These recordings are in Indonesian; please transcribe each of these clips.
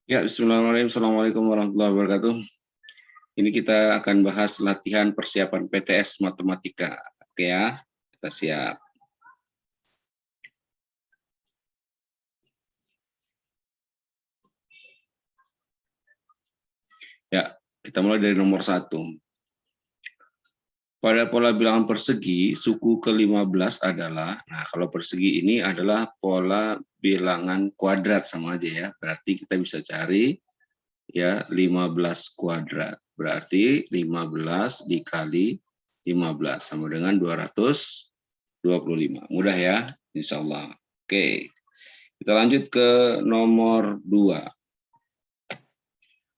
Ya, bismillahirrahmanirrahim. Assalamualaikum warahmatullahi wabarakatuh. Ini kita akan bahas latihan persiapan PTS Matematika. Oke ya, kita siap. Ya, kita mulai dari nomor 1. Pada pola bilangan persegi, suku ke-15 adalah, nah kalau persegi ini adalah pola bilangan kuadrat sama aja ya. Berarti kita bisa cari ya 15 kuadrat. Berarti 15 dikali 15 sama dengan 225. Mudah ya, insya Allah. Oke, kita lanjut ke nomor 2.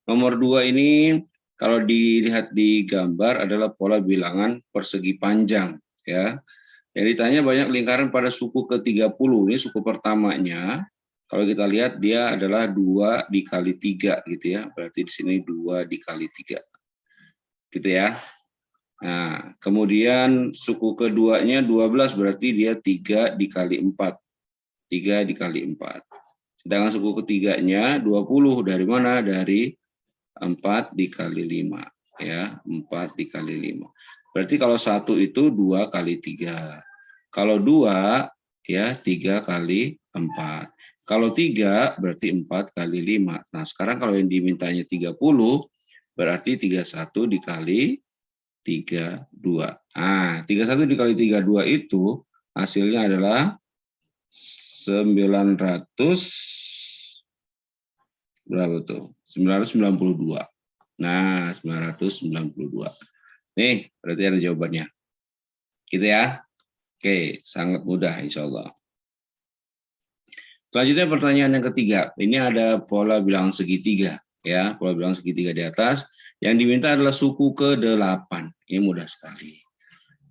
Nomor 2 ini kalau dilihat di gambar adalah pola bilangan persegi panjang ya. Yang ditanya banyak lingkaran pada suku ke-30. Ini suku pertamanya. Kalau kita lihat dia adalah 2 dikali 3 gitu ya. Berarti di sini 2 dikali 3. Gitu ya. Nah, kemudian suku keduanya 12 berarti dia 3 dikali 4. 3 dikali 4. Sedangkan suku ketiganya 20 dari mana? Dari 4 dikali 5 ya, 4 dikali 5. Berarti kalau 1 itu 2 kali 3. Kalau 2 ya 3 kali 4. Kalau 3 berarti 4 kali 5. Nah, sekarang kalau yang dimintanya 30 berarti 31 dikali 32. Nah, 31 dikali 32 itu hasilnya adalah 900 berapa tuh? 992. Nah, 992. Nih, berarti ada jawabannya. Gitu ya. Oke, sangat mudah insya Allah. Selanjutnya pertanyaan yang ketiga. Ini ada pola bilangan segitiga. Ya, pola bilangan segitiga di atas. Yang diminta adalah suku ke-8. Ini mudah sekali.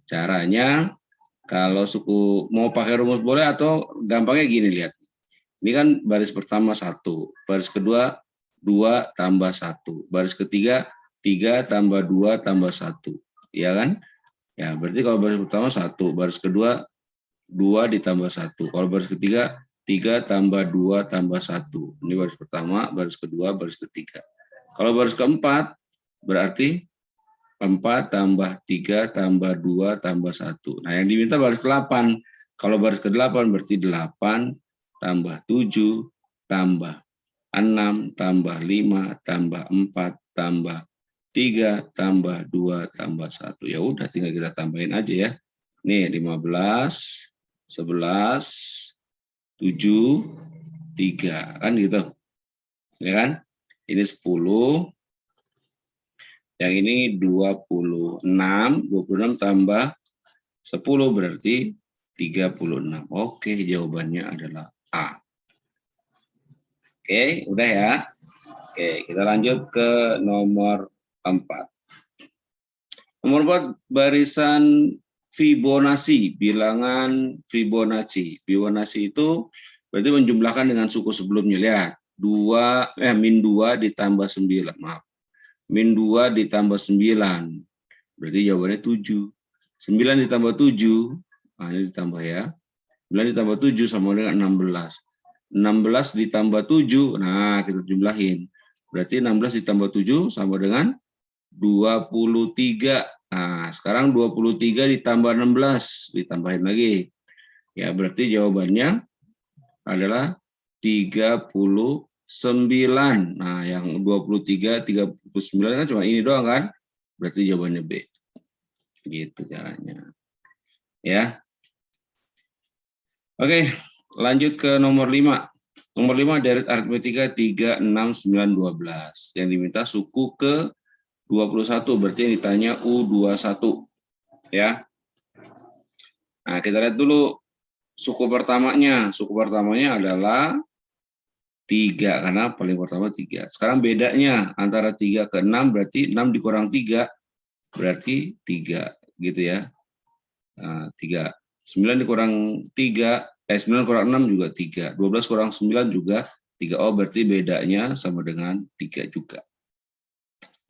Caranya, kalau suku mau pakai rumus boleh atau gampangnya gini, lihat. Ini kan baris pertama 1, baris kedua 2 tambah 1, baris ketiga 3 tambah 2 tambah 1, ya kan? Ya, berarti kalau baris pertama 1, baris kedua 2 ditambah 1, kalau baris ketiga 3 tambah 2 tambah 1. Ini baris pertama, baris kedua, baris ketiga. Kalau baris keempat berarti 4 tambah 3 tambah 2 tambah 1. Nah, yang diminta baris ke-8. Kalau baris ke-8 berarti 8 tambah 7 tambah 6 tambah 5 tambah 4 tambah 3 tambah 2 tambah 1. Ya udah tinggal kita tambahin aja ya. Nih 15, 11, 7, 3. Kan gitu. Ya kan? Ini 10. Yang ini 26 tambah 10 berarti 36. Oke, jawabannya adalah A. Oke, udah ya. Oke, kita lanjut ke nomor 4. Nomor 4, barisan Fibonacci, bilangan Fibonacci. Fibonacci itu berarti menjumlahkan dengan suku sebelumnya. Lihat, min 2 ditambah 9, maaf. Min 2 ditambah 9, berarti jawabannya 7. 9 ditambah 7, nah ini ditambah ya. 9 ditambah 7 sama dengan 16. 16 ditambah 7, nah kita jumlahin. Berarti 16 ditambah 7 sama dengan 23. Nah, sekarang 23 ditambah 16, ditambahin lagi. Ya, berarti jawabannya adalah 39. Nah, yang 23, 39 kan cuma ini doang kan? Berarti jawabannya B. Gitu caranya. Ya. Oke, lanjut ke nomor 5. Nomor 5 dari aritmetika 3, 6, 9, 12. Yang diminta suku ke 21, berarti yang ditanya U21. Ya. Nah, kita lihat dulu suku pertamanya. Suku pertamanya adalah 3, karena paling pertama 3. Sekarang bedanya antara 3 ke 6, berarti 6 dikurang 3, berarti 3. Gitu ya. Nah, 3. 9 dikurang 3, 9 kurang 6 juga 3. 12 kurang 9 juga 3. Oh, berarti bedanya sama dengan 3 juga.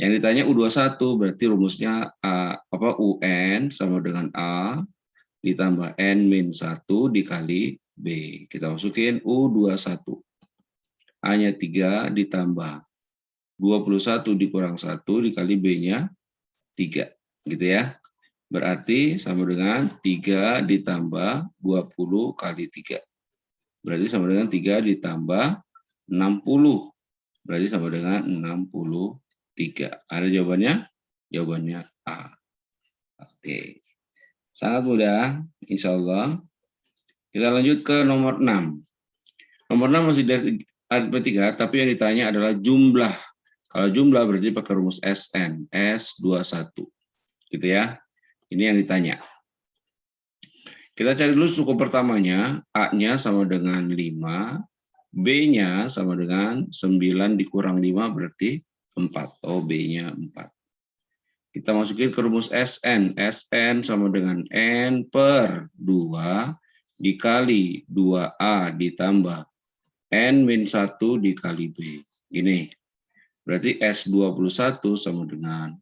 Yang ditanya U21 berarti rumusnya UN sama dengan A ditambah N-1 dikali B. Kita masukin U21. A-nya 3 ditambah 21 dikurang 1 dikali B-nya 3. Gitu ya. Berarti sama dengan 3 ditambah 20 kali 3. Berarti sama dengan 3 ditambah 60. Berarti sama dengan 63. Ada jawabannya? Jawabannya A. Oke. Sangat mudah, insya Allah. Kita lanjut ke nomor 6. Nomor 6 masih dari aritmetika, tapi yang ditanya adalah jumlah. Kalau jumlah berarti pakai rumus SN, S21. Gitu ya. Ini yang ditanya. Kita cari dulu suku pertamanya, A-nya sama dengan 5, B-nya sama dengan 9 dikurang 5 berarti 4. Oh, B-nya 4. Kita masukin ke rumus SN. SN sama dengan N per 2 dikali 2A ditambah N-1 dikali B. Gini, berarti S21 sama dengan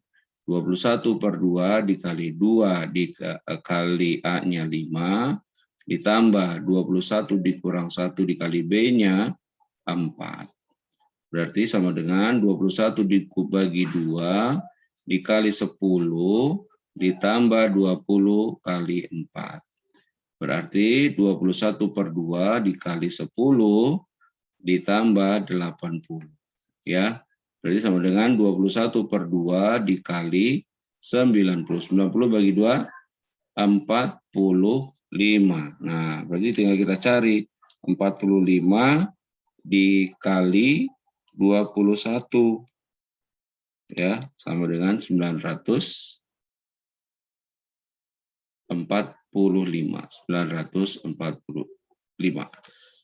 21 per 2 dikali 2 dikali A-nya 5, ditambah 21 dikurang 1 dikali B-nya 4. Berarti sama dengan 21 dibagi 2 dikali 10 ditambah 20 kali 4. Berarti 21 per 2 dikali 10 ditambah 80. Ya. Berarti sama dengan 21 per 2 dikali 90. 90 bagi 2, 45. Nah, berarti tinggal kita cari 45 dikali 21. Ya, sama dengan 945. 945.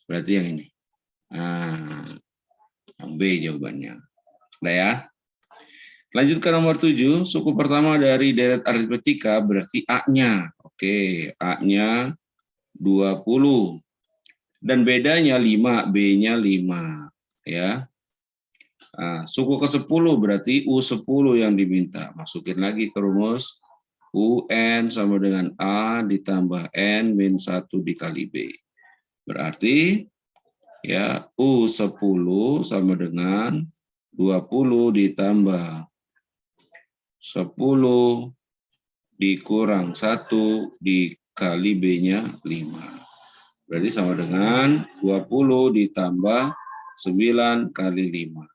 Berarti yang ini. Nah, B jawabannya. Nah ya. Lanjut ke nomor 7, suku pertama dari deret aritmetika berarti A-nya. Oke, A-nya 20. Dan bedanya 5, B-nya 5. Ya. Nah, suku ke-10 berarti U10 yang diminta. Masukin lagi ke rumus UN sama dengan A ditambah N-1 dikali B. Berarti ya U10 sama dengan 20 ditambah 10 dikurang 1 dikali B-nya 5. Berarti sama dengan 20 ditambah 9 kali 5.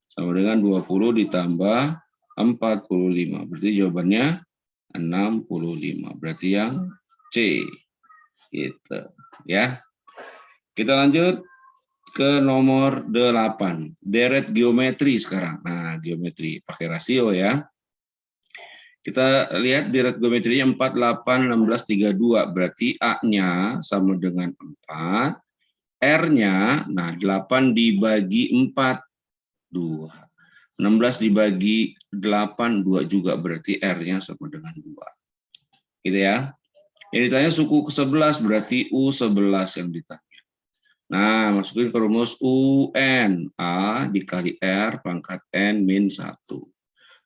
Sama dengan 20 ditambah 45. Berarti jawabannya 65. Berarti yang C. Gitu. Ya. Kita lanjut ke nomor 8. Deret geometri sekarang. Nah, geometri pakai rasio ya. Kita lihat deret geometrinya 4, 8, 16, 32. Berarti A-nya sama dengan 4. R-nya, nah 8 dibagi 4, 2. 16 dibagi 8, 2 juga. Berarti R-nya sama dengan 2. Gitu ya. Yang ditanya suku ke-11 berarti U11 yang ditanya. Nah, masukin ke rumus UN. A dikali R pangkat N-1.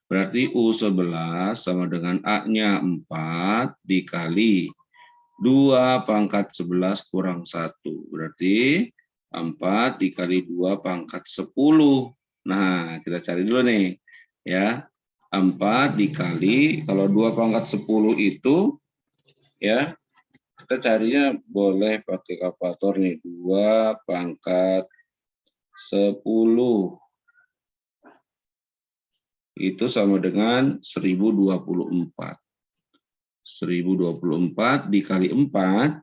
Berarti U11 sama dengan A-nya 4 dikali 2 pangkat 11 kurang 1. Berarti 4 dikali 2 pangkat 10. Nah, kita cari dulu nih. Ya, 4 dikali, kalau 2 pangkat 10 itu, ya, kita carinya boleh pakai kalkulator nih. 2 pangkat 10 itu sama dengan 1024. 1024 dikali 4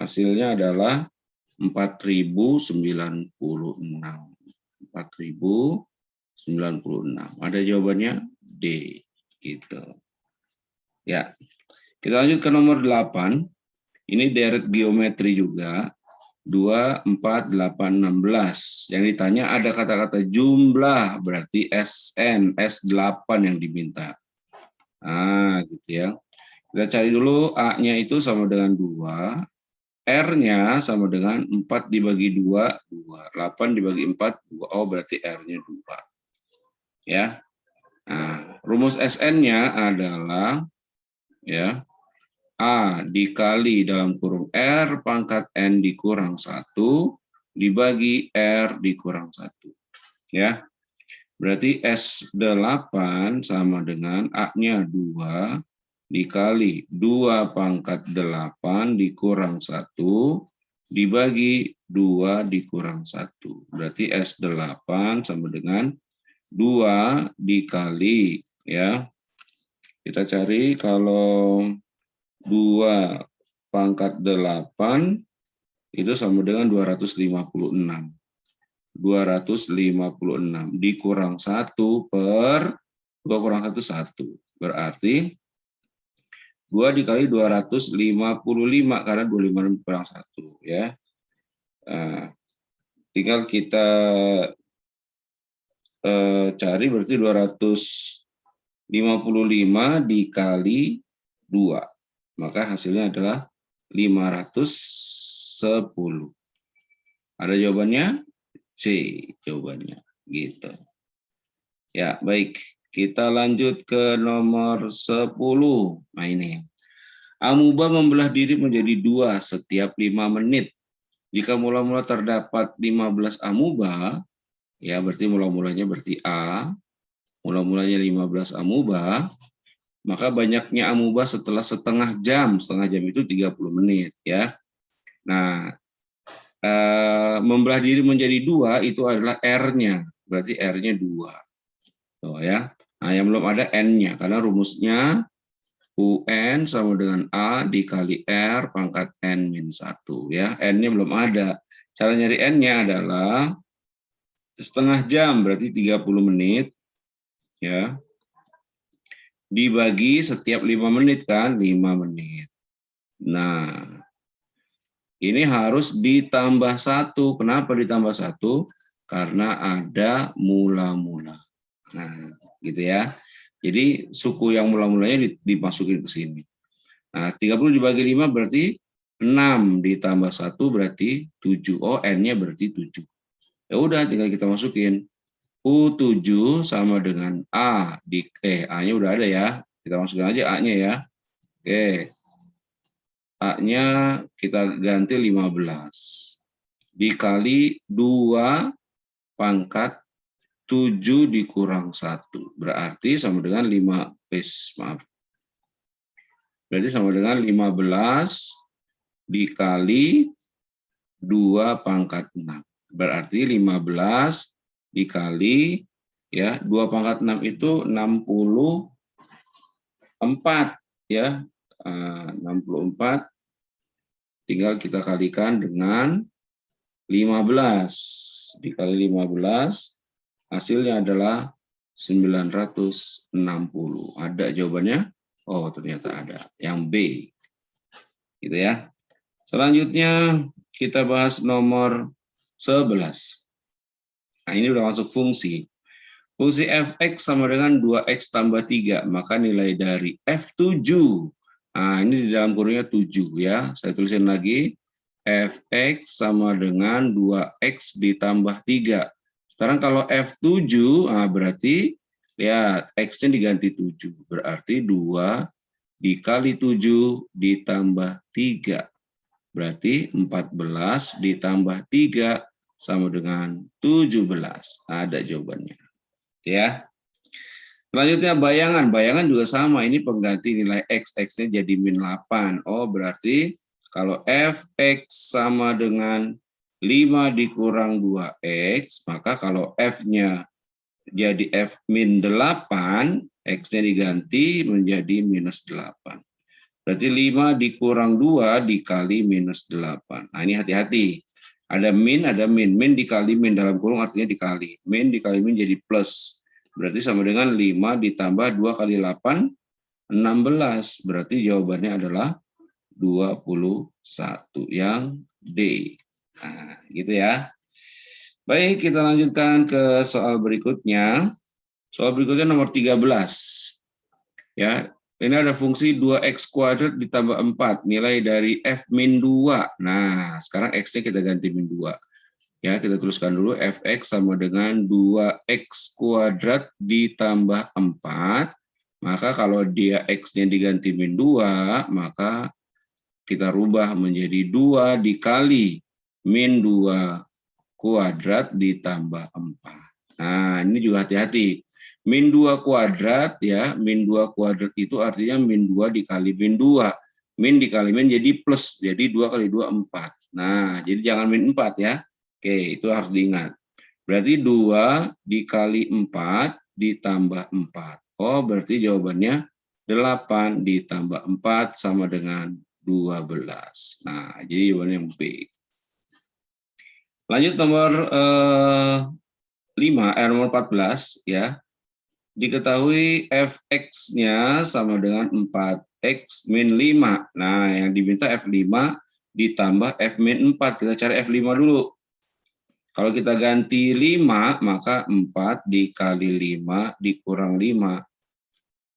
hasilnya adalah 4096. 4096. Ada jawabannya D. Gitu. Ya. Kita lanjut ke nomor 8. Ini deret geometri juga. 2, 4, 8, 16. Yang ditanya ada kata-kata jumlah, berarti SN, S8 yang diminta. Nah, gitu ya. Kita cari dulu A-nya itu sama dengan 2. R-nya sama dengan 4 dibagi 2, 2. 8 dibagi 4, 2. Oh, berarti R-nya 2. Ya. Nah, rumus SN-nya adalah ya A dikali dalam kurung R pangkat N dikurang 1 dibagi R dikurang 1. Ya. Berarti S8 sama dengan A-nya 2 dikali 2 pangkat 8 dikurang 1 dibagi 2 dikurang 1. Berarti S8 sama dengan 2 dikali, ya. Kita cari kalau 2 pangkat 8 itu sama dengan 256. 256 dikurang 1 per 2 kurang 1, 1. Berarti 2 dikali 255 karena 256 kurang 1, ya. Nah, tinggal kita cari berarti 255 dikali 2. Maka hasilnya adalah 510. Ada jawabannya? C jawabannya, gitu. Ya, baik. Kita lanjut ke nomor 10. Nah, ini. Amuba membelah diri menjadi 2 setiap 5 menit. Jika mula-mula terdapat 15 amuba, ya berarti mula-mulanya berarti A, mula-mulanya 15 amuba, maka banyaknya amuba setelah setengah jam itu 30 menit, ya. Nah, membelah diri menjadi 2 itu adalah R-nya, berarti R-nya 2. Tuh, ya. Nah, yang belum ada N-nya, karena rumusnya UN sama dengan A dikali R pangkat N-1, ya. N-nya belum ada. Cara nyari N-nya adalah setengah jam, berarti 30 menit, ya. Dibagi setiap 5 menit, kan? 5 menit. Nah, ini harus ditambah 1. Kenapa ditambah 1? Karena ada mula-mula. Nah, gitu ya. Jadi suku yang mula-mulanya dimasukin ke sini. Nah, 30 dibagi 5 berarti 6 ditambah 1 berarti 7. Oh, N-nya berarti 7. Ya udah, tinggal kita masukin. U7 sama dengan A A-nya udah ada ya. Kita masukin aja A-nya ya. Oke. A-nya kita ganti 15 dikali 2 pangkat 7 dikurang 1. Berarti sama dengan 5, maaf. Berarti sama dengan 15 dikali 2 pangkat 6. Berarti 15 dikali, ya, 2 pangkat 6 itu 64, ya. 64 tinggal kita kalikan dengan 15 dikali 15 hasilnya adalah 960. Ada jawabannya? Oh, ternyata ada. Yang B. Gitu ya. Selanjutnya kita bahas nomor 11. Nah, ini udah masuk fungsi. Fungsi fx sama dengan 2x tambah 3, maka nilai dari f7. Nah, ini di dalam kurungnya 7 ya. Saya tulisin lagi. Fx sama dengan 2x ditambah 3. Sekarang kalau F7, nah berarti ya X-nya diganti 7. Berarti 2 dikali 7 ditambah 3. Berarti 14 ditambah 3 sama dengan 17. Ada jawabannya. Ya. Selanjutnya bayangan. Bayangan juga sama. Ini pengganti nilai X. X-nya jadi min 8. Oh, berarti kalau Fx sama dengan 5 dikurang 2X, maka kalau F-nya jadi F min 8, X-nya diganti menjadi minus 8. Berarti 5 dikurang 2 dikali minus 8. Nah, ini hati-hati. Ada min, ada min. Min dikali min, dalam kurung artinya dikali. Min dikali min jadi plus. Berarti sama dengan 5 ditambah 2 kali 8, 16. Berarti jawabannya adalah 21. Yang D. Nah, gitu ya. Baik, kita lanjutkan ke soal berikutnya. Soal berikutnya nomor 13. Ya, ini ada fungsi 2x kuadrat ditambah 4, nilai dari f min 2. Nah, sekarang x-nya kita ganti min 2. Ya, kita tuliskan dulu fx sama dengan 2x kuadrat ditambah 4. Maka kalau dia x-nya diganti min 2, maka kita rubah menjadi 2 dikali min 2 kuadrat ditambah 4. Nah, ini juga hati-hati. Min 2 kuadrat ya, min 2 kuadrat itu artinya min 2 dikali min 2. Min dikali min jadi plus, jadi 2 kali 2, 4. Nah, jadi jangan min 4 ya. Oke, itu harus diingat. Berarti 2 dikali 4 ditambah 4. Oh, berarti jawabannya 8 ditambah 4 sama dengan 12. Nah, jadi jawabannya yang B. Lanjut nomor nomor 14 ya. Diketahui fx-nya sama dengan 4x min 5. Nah, yang diminta f5 ditambah f min 4. Kita cari f5 dulu. Kalau kita ganti 5, maka 4 dikali 5 dikurang 5.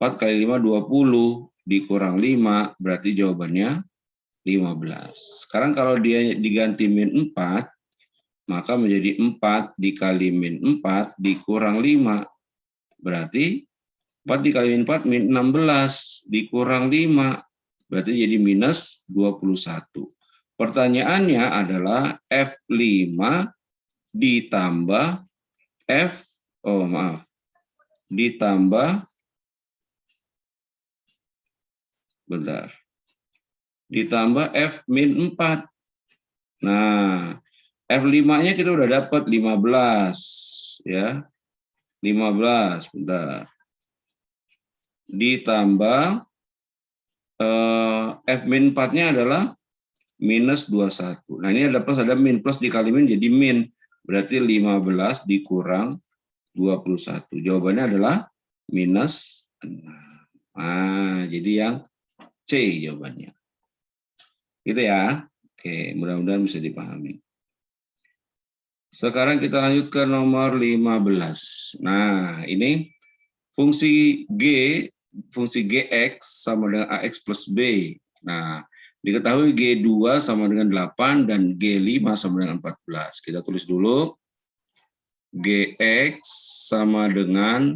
4 kali 5, 20. Dikurang 5, berarti jawabannya 15. Sekarang kalau dia diganti min 4, maka menjadi 4 dikali min 4 dikurang 5. Berarti 4 dikali min 4, min 16 dikurang 5. Berarti jadi minus 21. Pertanyaannya adalah F5 ditambah ditambah F min 4. Nah, F5-nya kita udah dapat 15 ya. 15 bentar. Ditambah F min 4-nya adalah minus 21. Nah, ini ada plus ada min, plus dikali min jadi min. Berarti 15 dikurang 21. Jawabannya adalah minus 6. Nah, jadi yang C jawabannya. Gitu ya. Oke, mudah-mudahan bisa dipahami. Sekarang kita lanjut ke nomor 15. Nah, ini fungsi Gx sama dengan Ax plus B. Nah, diketahui G2 sama dengan 8 dan G5 sama dengan 14. Kita tulis dulu. Gx sama dengan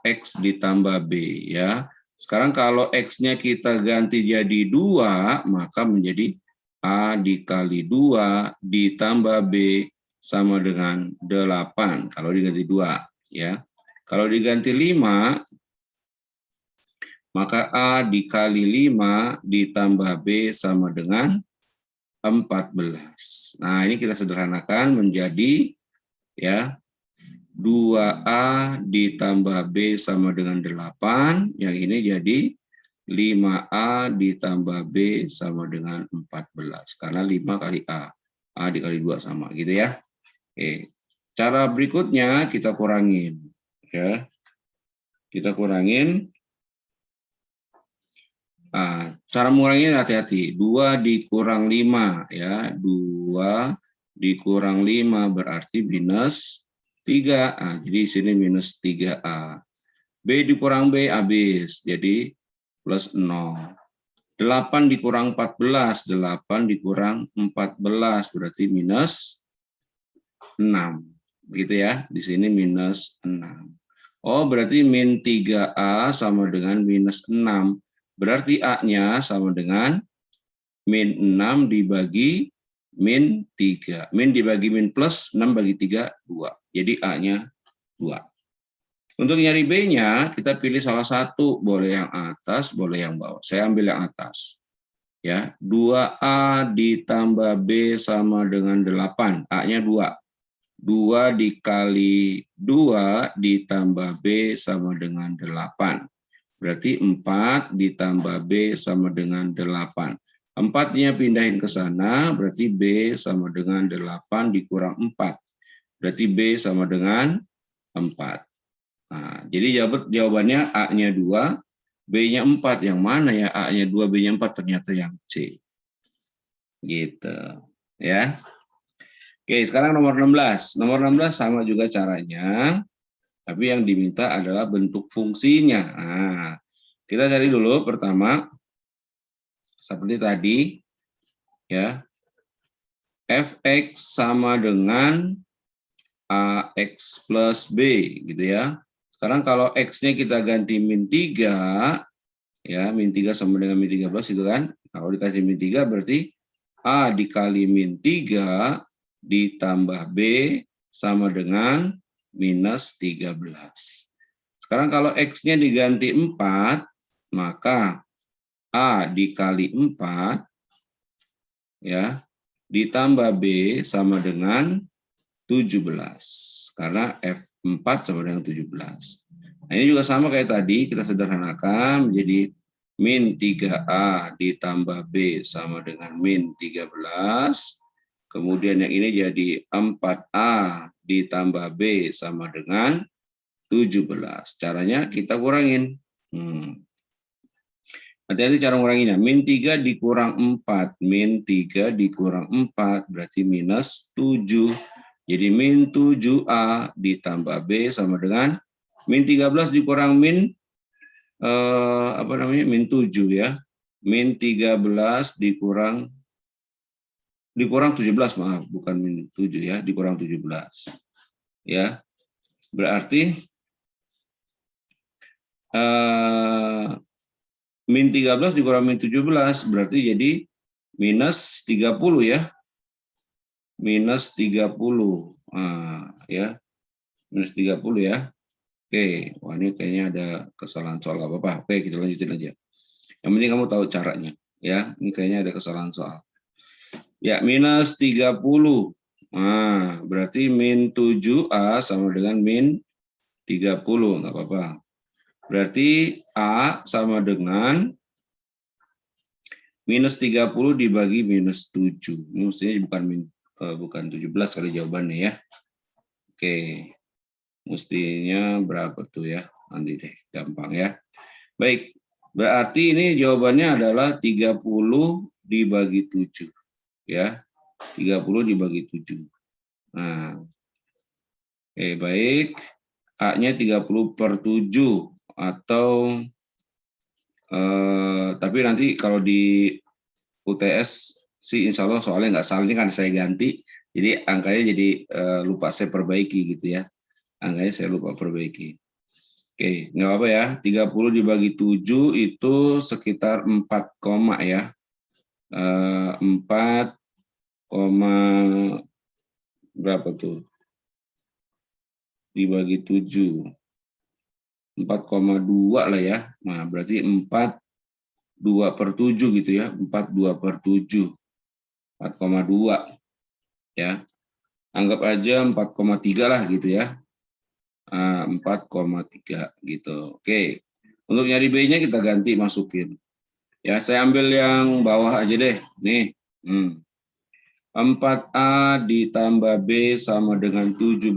Ax ditambah B ya. Sekarang kalau X-nya kita ganti jadi 2, maka menjadi A dikali 2 ditambah B sama dengan 8. Kalau diganti 2 ya. Kalau diganti 5, maka A dikali 5 ditambah B sama dengan 14. Nah, ini kita sederhanakan menjadi ya 2A ditambah B sama dengan 8. Yang ini jadi 5A ditambah B sama dengan 14. Karena 5 kali A. A dikali 2 sama gitu ya. Oke. Cara berikutnya kita kurangin. Ya. Kita kurangin. Nah, cara menguranginya hati-hati. 2 dikurang 5 ya. 2 dikurang 5 berarti minus 3. Nah, jadi sini minus 3A. B dikurang B habis. Jadi plus 0. 8 dikurang 14. 8 dikurang 14 berarti minus 6. Begitu ya. Di sini minus 6. Oh, berarti min 3A sama dengan minus 6. Berarti A-nya sama dengan min 6 dibagi min 3. Min dibagi min plus 6 bagi 3, 2. Jadi A-nya 2. Untuk nyari B-nya, kita pilih salah satu. Boleh yang atas, boleh yang bawah. Saya ambil yang atas. Ya, 2A ditambah B sama dengan 8. A-nya 2. 2 dikali 2 ditambah B sama dengan 8. Berarti 4 ditambah B sama dengan 8. 4-nya pindahin ke sana, berarti B sama dengan 8 dikurang 4. Berarti B sama dengan 4. Nah, jadi jawabannya A-nya 2, B-nya 4. Yang mana ya A-nya 2, B-nya 4? Ternyata yang C. Gitu. Ya. Oke, sekarang nomor 16. Nomor 16 sama juga caranya, tapi yang diminta adalah bentuk fungsinya. Nah, kita cari dulu pertama, seperti tadi, ya, fx sama dengan ax plus b, gitu ya. Sekarang kalau x-nya kita ganti min 3, ya, min 3 sama dengan min 13, gitu kan. Kalau dikasih min 3 berarti a dikali min 3 ditambah B sama dengan minus 13. Sekarang kalau X-nya diganti 4, maka A dikali 4 ya ditambah B sama dengan 17. Karena F4 sama dengan 17. Nah, ini juga sama kayak tadi, kita sederhanakan menjadi min 3A ditambah B sama dengan min 13. Kemudian yang ini jadi 4A ditambah B sama dengan 17. Caranya kita kurangin. Hati-hati cara nguranginnya. Min 3 dikurang 4. Min 3 dikurang 4 berarti minus 7. Jadi min 7A ditambah B sama dengan min 13 dikurang min min 7 ya. Min 13 dikurang 17, maaf, bukan min 7 ya, dikurang 17. Ya. Berarti min 13 dikurang min 17 berarti jadi minus 30 ya. Minus 30. Ya. Minus 30 ya. Oke, wah ini kayaknya ada kesalahan soal apa-apa. Oke, kita lanjutin aja. Yang penting kamu tahu caranya, ya. Ini kayaknya ada kesalahan soal. Ya, minus 30. Nah, berarti min 7A sama dengan min 30, nggak apa-apa. Berarti A sama dengan minus 30 dibagi minus 7. Ini mestinya bukan 17 kali jawabannya ya. Oke. Mestinya berapa tuh ya? Nanti deh, gampang ya. Baik, berarti ini jawabannya adalah 30 dibagi 7. Ya, 30 dibagi 7. Nah, baik. A-nya 30 per 7. Atau, tapi nanti kalau di UTS sih insya Allah soalnya nggak salah, ini kan saya ganti. Jadi angkanya jadi lupa saya perbaiki gitu ya. Angkanya saya lupa perbaiki. Oke, nggak apa-apa ya. 30 dibagi 7 itu sekitar 4, ya. 4, berapa tuh? Dibagi 7. 4,2 lah ya. Nah, berarti 4,2 per 7 gitu ya. 4,2 per 7. 4,2. Ya. Anggap aja 4,3 lah gitu ya. 4,3 gitu. Oke. Untuk nyari B-nya kita ganti masukin. Ya, saya ambil yang bawah aja deh. Nih. 4A ditambah B sama dengan 17.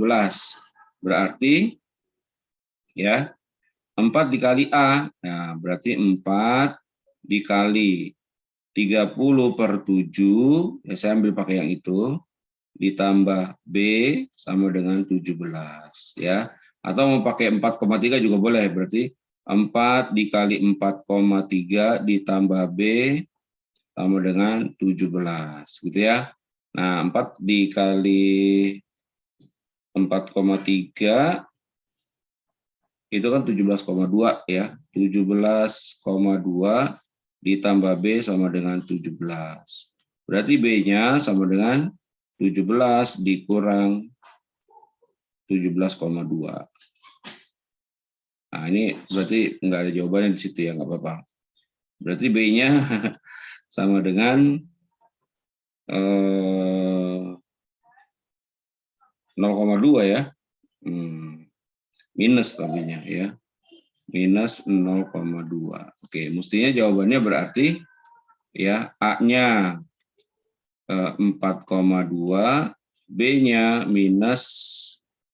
Berarti ya 4 dikali A. Nah, berarti 4 dikali 30 per 7. Ya, saya ambil pakai yang itu. Ditambah B sama dengan 17. Ya. Atau mau pakai 4,3 juga boleh, berarti 4 dikali 4,3 ditambah B sama dengan 17, gitu ya. Nah, 4 dikali 4,3 itu kan 17,2 ya. 17,2 ditambah B sama dengan 17. Berarti B-nya sama dengan 17 dikurang 17,2. Nah, ini berarti nggak ada jawabannya di situ ya, nggak apa-apa. Berarti B-nya sama dengan 0,2 ya. Minus tabinya ya. Minus 0,2. Oke, mestinya jawabannya berarti ya A-nya 4,2, B-nya minus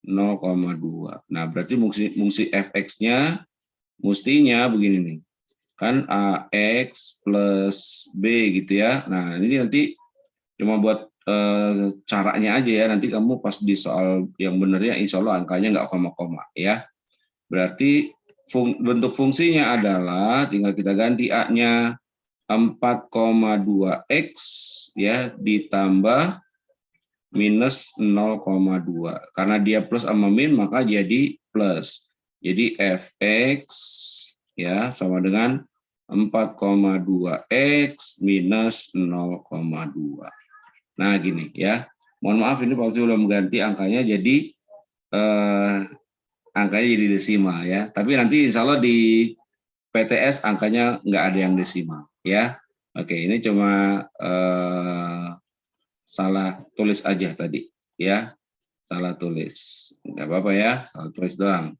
0,2. Nah, berarti fungsi fx-nya mestinya begini nih. Kan AX plus B gitu ya. Nah, ini nanti cuma buat caranya aja ya. Nanti kamu pas di soal yang benernya insya Allah angkanya nggak koma-koma ya. Berarti bentuk fungsinya adalah tinggal kita ganti A-nya 4,2X ya ditambah minus 0,2. Karena dia plus sama min maka jadi plus. Jadi fx ya sama dengan 4,2x minus 0,2. Nah, gini ya. Mohon maaf ini Pak sudah mengganti angkanya jadi angkanya jadi desimal ya. Tapi nanti insya Allah di PTS angkanya nggak ada yang desimal ya. Oke, ini cuma salah tulis aja tadi ya. Salah tulis. Nggak apa-apa ya, salah tulis doang.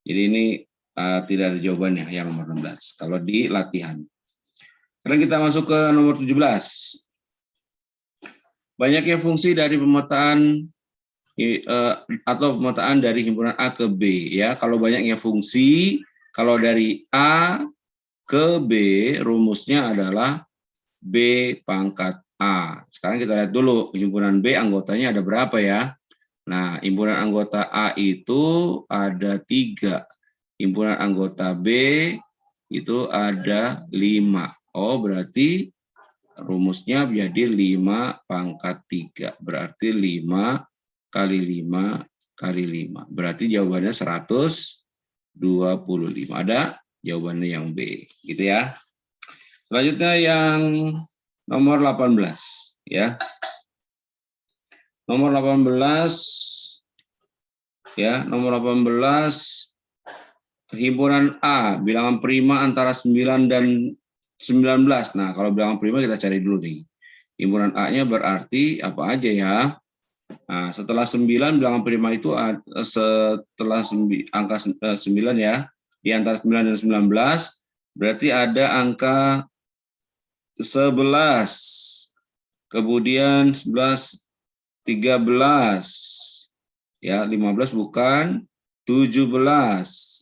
Jadi ini tidak ada jawabannya yang nomor 16 kalau di latihan. Sekarang kita masuk ke nomor 17. Banyaknya fungsi dari pemetaan atau pemetaan dari himpunan A ke B ya. Kalau banyaknya fungsi, kalau dari A ke B rumusnya adalah B pangkat A. Sekarang kita lihat dulu himpunan B anggotanya ada berapa ya. Nah, himpunan anggota A itu ada 3. Himpunan anggota B itu ada 5. Oh, berarti rumusnya jadi 5 pangkat 3. Berarti 5 kali 5 kali 5. Berarti jawabannya 125. Ada jawabannya yang B. Gitu ya. Selanjutnya yang nomor 18. Ya. Nomor 18. Ya, nomor 18. Himpunan A, bilangan prima antara 9 dan 19. Nah, kalau bilangan prima kita cari dulu nih. Himpunan A-nya berarti apa aja ya? Nah, setelah 9 bilangan prima itu setelah angka 9 ya, di antara 9 dan 19, berarti ada angka 11. Kemudian 11, 13. Ya, 15 bukan, 17,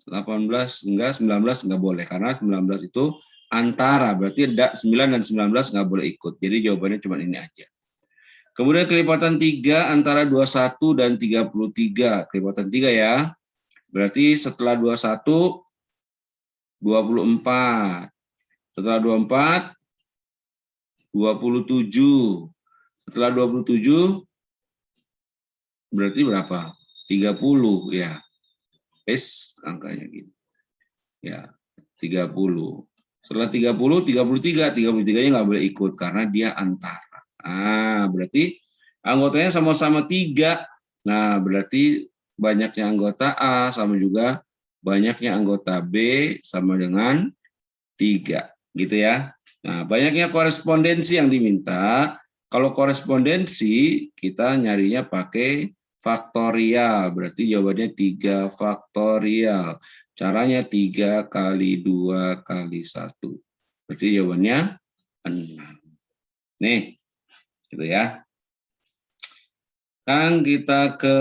18 enggak, 19 enggak boleh karena 19 itu antara, berarti 9 dan 19 enggak boleh ikut. Jadi jawabannya cuma ini aja. Kemudian kelipatan 3 antara 21 dan 33. Kelipatan 3 ya. Berarti setelah 21 24. Setelah 24 27. Setelah 27 berarti berapa? 30 ya. Angkanya gitu. Ya, 30. Setelah 30, 33. 33-nya nggak boleh ikut karena dia antara. Berarti anggotanya sama-sama 3. Nah, berarti banyaknya anggota A sama juga banyaknya anggota B sama dengan 3. Gitu ya. Nah, banyaknya korespondensi yang diminta. Kalau korespondensi, kita nyarinya pakai faktorial, berarti jawabannya 3 faktorial. Caranya 3 kali 2 kali 1. Berarti jawabannya 6. Nih, gitu ya. Sekarang kita ke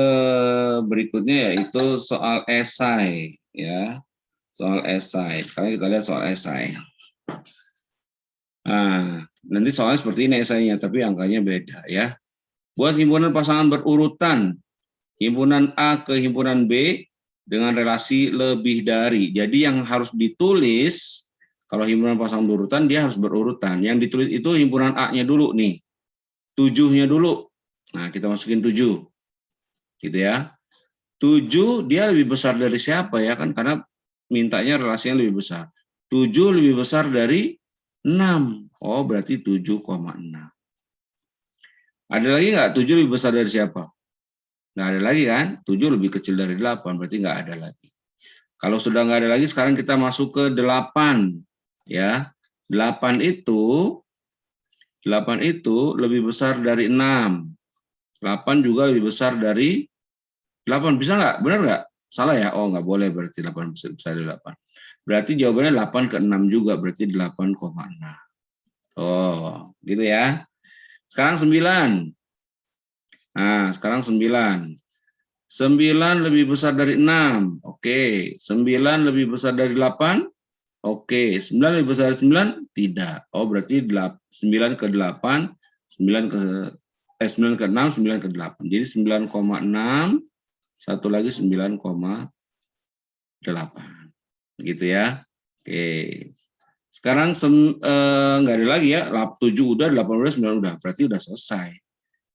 berikutnya yaitu soal esai. Ya, soal esai. Sekarang kita lihat soal esai. Nah, nanti soalnya seperti ini esainya, tapi angkanya beda ya. Buat himpunan pasangan berurutan, himpunan A ke himpunan B dengan relasi lebih dari. Jadi yang harus ditulis, kalau himpunan pasangan berurutan, dia harus berurutan. Yang ditulis itu himpunan A-nya dulu nih. 7-nya dulu. Nah, kita masukin 7. Gitu ya. 7 dia lebih besar dari siapa ya kan? Karena mintanya relasinya lebih besar. 7 lebih besar dari 6. Oh, berarti 7,6. Ada lagi nggak 7 lebih besar dari siapa? Nggak ada lagi kan? 7 lebih kecil dari 8, berarti nggak ada lagi. Kalau sudah nggak ada lagi, sekarang kita masuk ke 8. Ya, 8 itu lebih besar dari 6. 8 juga lebih besar dari 8. Bisa nggak? Benar nggak? Salah ya? Oh, nggak boleh berarti 8 besar dari 8. Berarti jawabannya 8 ke 6 juga, berarti 8,6. Oh, gitu ya. Sekarang 9. Nah, sekarang 9. 9 lebih besar dari 6. Oke. 9 lebih besar dari 8. Oke. 9 lebih besar dari 9? Tidak. Oh, berarti 9 ke 8, 9 ke 9 ke 6, 9 ke 8. Jadi 9,6, satu lagi 9,8. Begitu ya. Oke. Sekarang nggak ada lagi ya. 7 udah, 8 udah, 9 udah. Berarti udah selesai.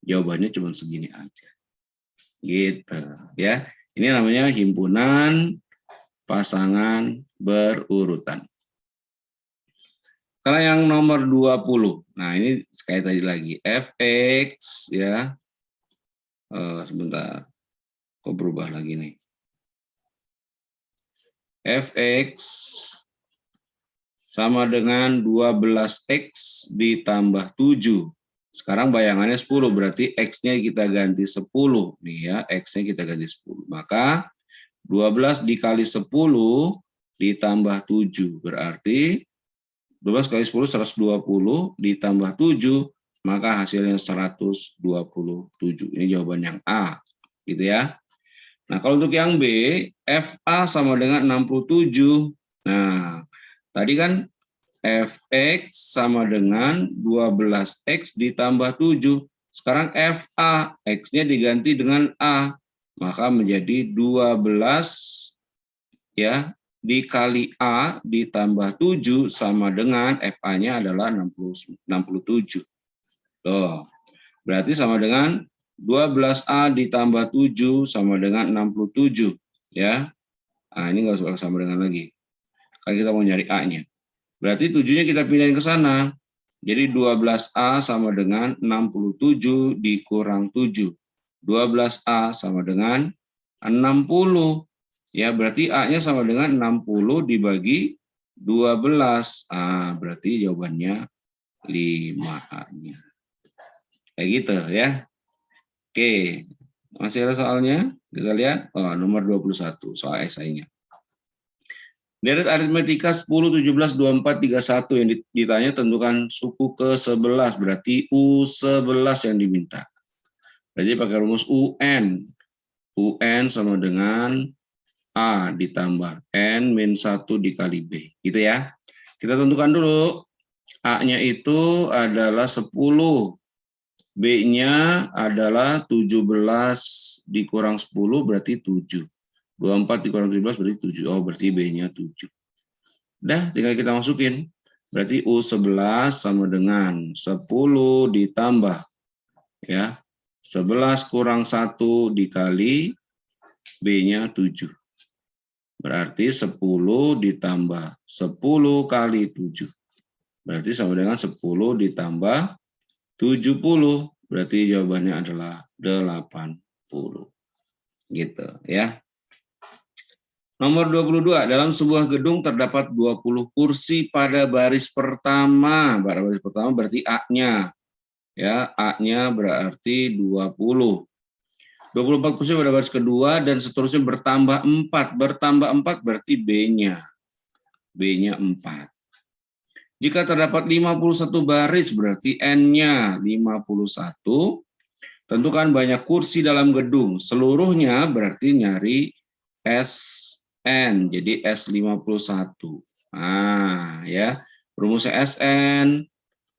Jawabannya cuma segini aja. Gitu ya. Ini namanya himpunan pasangan berurutan. Sekarang yang nomor 20. Nah, ini kayak tadi lagi. Fx ya. Sebentar, kok berubah lagi nih. Fx sama dengan 12x ditambah 7. Sekarang bayangannya 10, berarti x-nya kita ganti 10. Nih ya, x-nya kita ganti 10. Maka 12 dikali 10 ditambah 7. Berarti 12 kali 10, 120 ditambah 7, maka hasilnya 127. Ini jawaban yang A. Gitu ya. Nah, kalau untuk yang B, FA sama dengan 67. Nah, tadi kan Fx sama dengan 12x ditambah 7. Sekarang FA, x-nya diganti dengan A. Maka menjadi 12 ya dikali A ditambah 7 sama dengan FA-nya adalah 67. Tuh, berarti sama dengan 12A ditambah 7 sama dengan 67. Ya. Nah, ini nggak usah sama dengan lagi. Kalau kita mau nyari A-nya. Berarti 7-nya kita pindahin ke sana. Jadi 12A sama dengan 67 dikurang 7. 12A sama dengan 60. Ya, berarti A-nya sama dengan 60 dibagi 12. Ah, berarti jawabannya 5A-nya. Kayak gitu ya. Oke, masih ada soalnya? Kita lihat, nomor 21, soal esainya. Deret aritmetika 10, 17, 24, 31 yang ditanya tentukan suku ke-11, berarti U11 yang diminta. Berarti pakai rumus UN. UN sama dengan A ditambah N min 1 dikali B. Gitu ya. Kita tentukan dulu. A-nya itu adalah 10. B-nya adalah 17 dikurang 10 berarti 7. 24 dikurang 17 berarti 7. Oh, berarti B-nya 7. Udah, tinggal kita masukin. Berarti U11 sama dengan 10 ditambah ya 11 kurang 1 dikali B-nya 7. Berarti 10 ditambah 10 kali 7. Berarti sama dengan 10 ditambah 70, berarti jawabannya adalah 80. Gitu ya. Nomor 22, dalam sebuah gedung terdapat 20 kursi pada baris pertama. Baris pertama berarti A-nya. Ya, A-nya berarti 20. 24 kursi pada baris kedua dan seterusnya bertambah 4. Bertambah 4 berarti B-nya. B-nya 4. Jika terdapat 51 baris berarti N-nya 51. Tentukan banyak kursi dalam gedung. Seluruhnya berarti nyari SN. Jadi S51. Nah, ya. Rumusnya SN.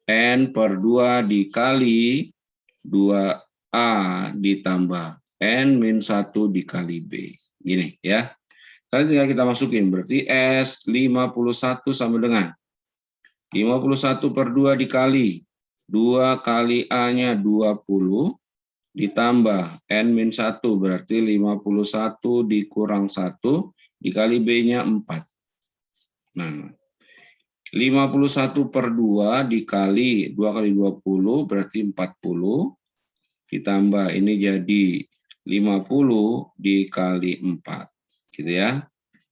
N per 2 dikali 2A ditambah N min 1 dikali B. Gini ya. Sekarang tinggal kita masukin. Berarti S51 sama dengan 51 per 2 dikali 2 kali A-nya 20 ditambah N min 1 berarti 51 dikurang 1 dikali B-nya 4. Nah, 51 per 2 dikali 2 kali 20 berarti 40 ditambah ini jadi 50 dikali 4. Gitu ya.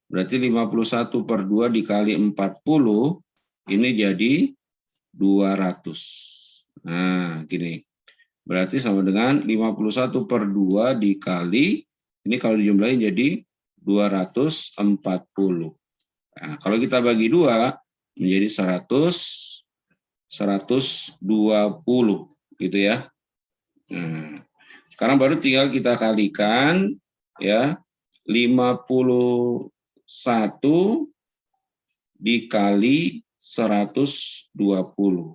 Berarti 51 per 2 dikali 40 ini jadi 200. Nah, gini. Berarti sama dengan 51 per 2 dikali, ini kalau dijumlahin jadi 240. Nah, kalau kita bagi 2, menjadi 120. Gitu ya. Nah, sekarang baru tinggal kita kalikan, ya, 51 dikali 120.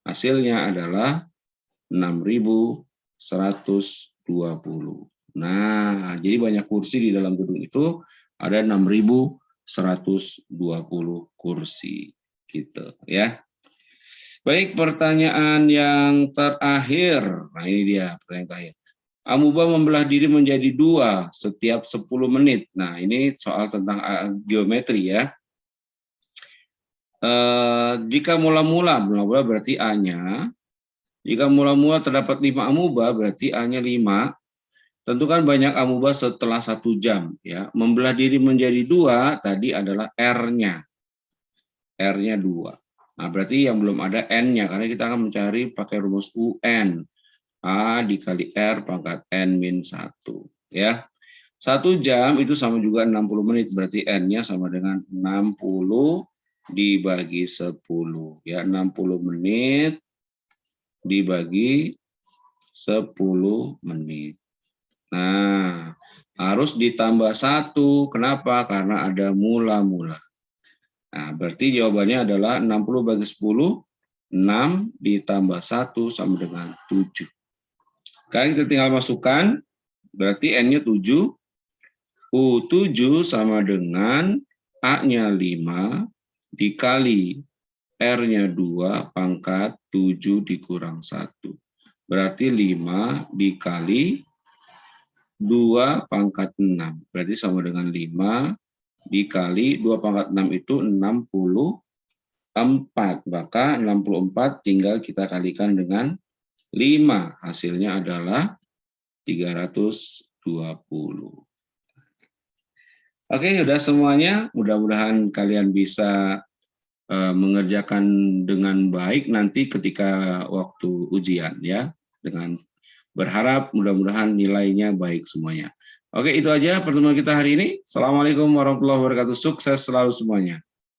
Hasilnya adalah 6.120. Nah, jadi banyak kursi di dalam gedung itu ada 6.120 kursi. Gitu ya. Baik, pertanyaan yang terakhir. Nah, ini dia pertanyaan terakhir. Amuba membelah diri menjadi 2 setiap 10 menit. Nah, ini soal tentang geometri ya. Jika mula-mula berarti A-nya Jika mula-mula terdapat 5 amuba, berarti A-nya 5. Tentukan banyak amuba setelah 1 jam. Ya. Membelah diri menjadi 2, tadi adalah R-nya. R-nya 2. Nah, berarti yang belum ada N-nya, karena kita akan mencari pakai rumus UN. A dikali R pangkat N min 1. Ya. 1 jam itu sama juga 60 menit, berarti N-nya sama dengan 60 dibagi 10. Ya, 60 menit dibagi 10 menit. Nah, harus ditambah 1. Kenapa? Karena ada mula-mula. Nah, berarti jawabannya adalah 60 bagi 10, 6 ditambah 1 sama dengan 7. Sekarang kita tinggal masukkan, berarti N-nya 7. U7 sama dengan A-nya 5 dikali R-nya 2 pangkat 7 dikurang 1. Berarti 5 dikali 2 pangkat 6. Berarti sama dengan 5 dikali 2 pangkat 6 itu 64. Maka 64 tinggal kita kalikan dengan 5. Hasilnya adalah 320. Oke, sudah semuanya. Mudah-mudahan kalian bisa mengerjakan dengan baik nanti ketika waktu ujian ya. Dengan berharap mudah-mudahan nilainya baik semuanya. Oke, itu aja pertemuan kita hari ini. Assalamualaikum warahmatullahi wabarakatuh. Sukses selalu semuanya.